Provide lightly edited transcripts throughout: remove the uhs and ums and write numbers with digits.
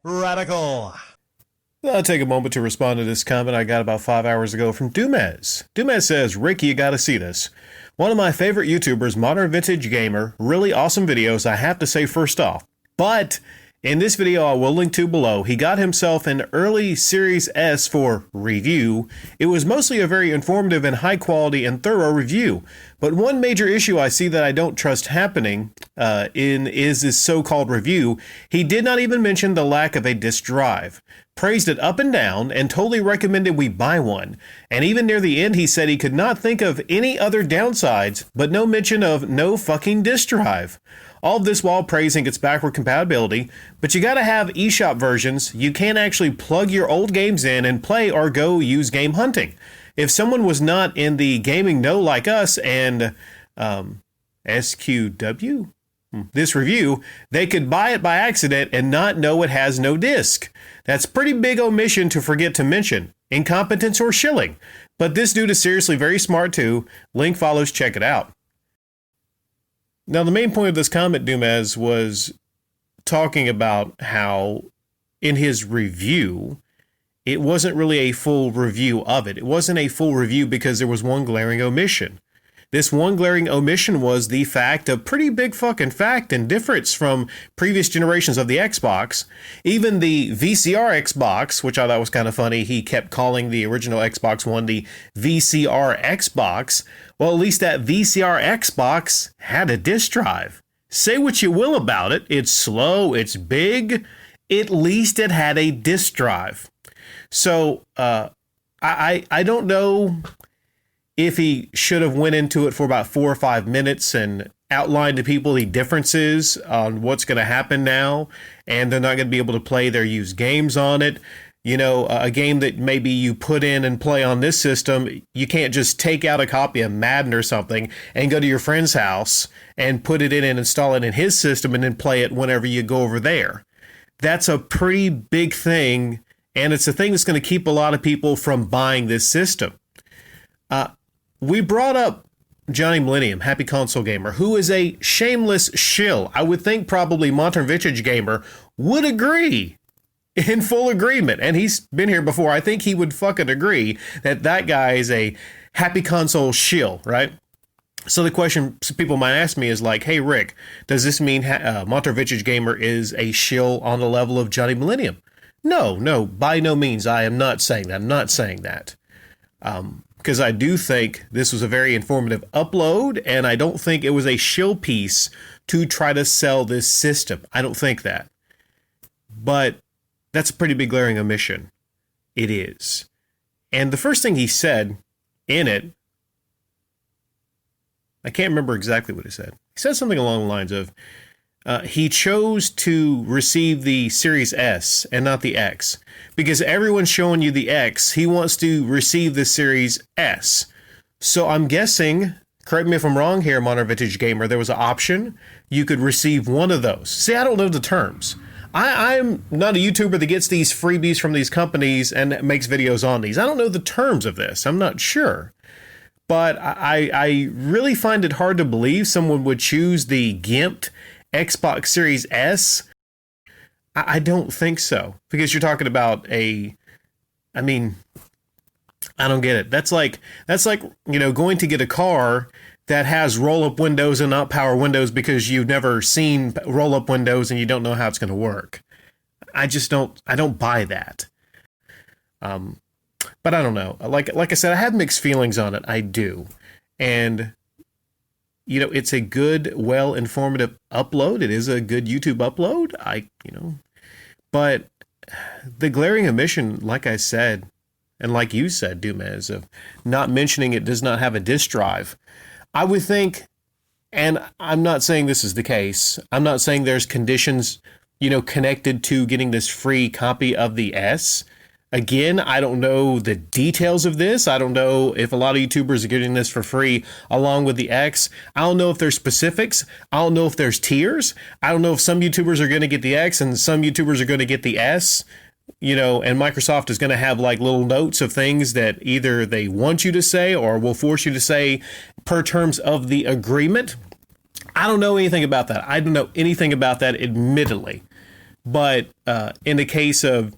Radical. I'll take a moment to respond to this comment I got about 5 hours ago from Dumez. Dumez says, Rick, you gotta see this. One of my favorite YouTubers, Modern Vintage Gamer, really awesome videos, I have to say first off. But in this video I will link to below, he got himself an early Series S for review. It was mostly a very informative and high quality and thorough review. But one major issue I see that I don't trust happening is this so-called review. He did not even mention the lack of a disk drive. Praised it up and down and totally recommended we buy one. And even near the end he said he could not think of any other downsides, but no mention of no fucking disk drive. All of this while praising its backward compatibility, but you gotta have eShop versions. You can't actually plug your old games in and play or go use game hunting. If someone was not in the gaming know like us and SQW, this review, they could buy it by accident and not know it has no disc. That's pretty big omission to forget to mention. Incompetence or shilling. But this dude is seriously very smart too. Link follows, check it out. Now the main point of this comment, Dumez, was talking about how in his review, it wasn't really a full review of it. It wasn't a full review because there was one glaring omission. This one glaring omission was the fact, a pretty big fucking fact and difference from previous generations of the Xbox. Even the VCR Xbox, which I thought was kind of funny, he kept calling the original Xbox One the VCR Xbox. Well, at least that VCR Xbox had a disk drive. Say what you will about it, it's slow, it's big, at least it had a disk drive. So, I don't know if he should have went into it for about 4 or 5 minutes and outlined to people the differences on what's going to happen now, and they're not going to be able to play their used games on it. You know, a game that maybe you put in and play on this system, you can't just take out a copy of Madden or something and go to your friend's house and put it in and install it in his system and then play it whenever you go over there. That's a pretty big thing, and it's a thing that's going to keep a lot of people from buying this system. We brought up Johnny Millennium, Happy Console Gamer, who is a shameless shill. I would think probably Modern Vintage Gamer would agree, in full agreement, and he's been here before. I think he would fucking agree that that guy is a Happy Console shill, right? So the question people might ask me is like, hey, Rick, does this mean Modern Vintage Gamer is a shill on the level of Johnny Millennium? No, by no means. I am not saying that. I'm not saying that. Because I do think this was a very informative upload, and I don't think it was a shill piece to try to sell this system. I don't think that. But that's a pretty big glaring omission. It is. And the first thing he said in it, I can't remember exactly what he said. He said something along the lines of, he chose to receive the Series S and not the X because everyone's showing you the X. He wants to receive the Series S. So I'm guessing, correct me if I'm wrong here, Modern Vintage Gamer, there was an option. You could receive one of those. See, I don't know the terms. I'm not a YouTuber that gets these freebies from these companies and makes videos on these. I don't know the terms of this. I'm not sure. But I really find it hard to believe someone would choose the gimped Xbox Series S. I don't think so, because you're talking about I don't get it. That's like, you know, going to get a car that has roll-up windows and not power windows because you've never seen roll-up windows and you don't know how it's going to work. I don't buy that. But I don't know. Like I said, I have mixed feelings on it. I do. And you know, it's a good, well-informative upload. It is a good YouTube upload. But the glaring omission, like I said, and like you said, Dumez, of not mentioning it does not have a disk drive. I would think, and I'm not saying this is the case. I'm not saying there's conditions, you know, connected to getting this free copy of the S. Again, I don't know the details of this. I don't know if a lot of YouTubers are getting this for free along with the X. I don't know if there's specifics. I don't know if there's tiers. I don't know if some YouTubers are going to get the X and some YouTubers are going to get the S. You know, and Microsoft is going to have like little notes of things that either they want you to say or will force you to say per terms of the agreement. I don't know anything about that. I don't know anything about that, admittedly. But in the case of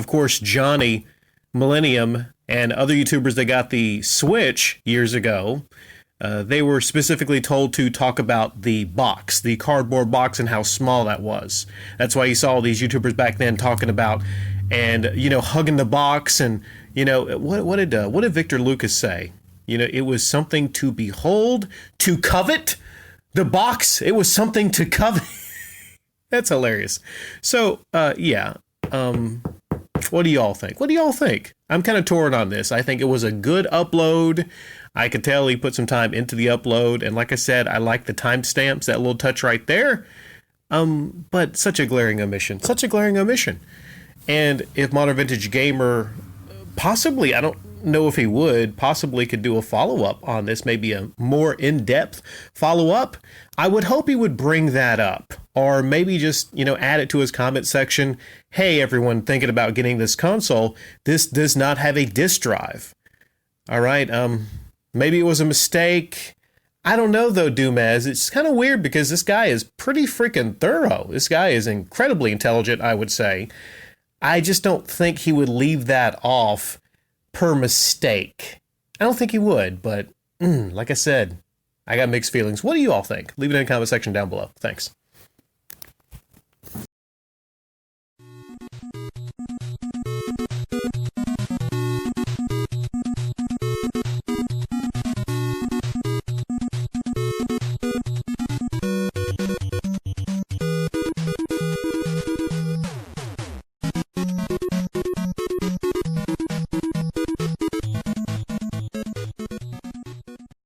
course, Johnny, Millennium, and other YouTubers that got the Switch years ago, they were specifically told to talk about the box, the cardboard box, and how small that was. That's why you saw all these YouTubers back then talking about and, hugging the box. And, what did Victor Lucas say? It was something to behold, to covet. The box, it was something to covet. That's hilarious. So, yeah. What do y'all think? I'm kind of torn on this. I think it was a good upload. I could tell he put some time into the upload. And like I said, I like the timestamps, that little touch right there. But such a glaring omission. And if Modern Vintage Gamer possibly, I don't know if he would, possibly could do a follow-up on this, maybe a more in-depth follow-up, I would hope he would bring that up. Or maybe just, add it to his comment section. Hey, everyone thinking about getting this console, this does not have a disk drive. All right, maybe it was a mistake. I don't know, though, Dumez. It's kind of weird because this guy is pretty freaking thorough. This guy is incredibly intelligent, I would say. I just don't think he would leave that off per mistake. I don't think he would, but like I said, I got mixed feelings. What do you all think? Leave it in the comment section down below. Thanks.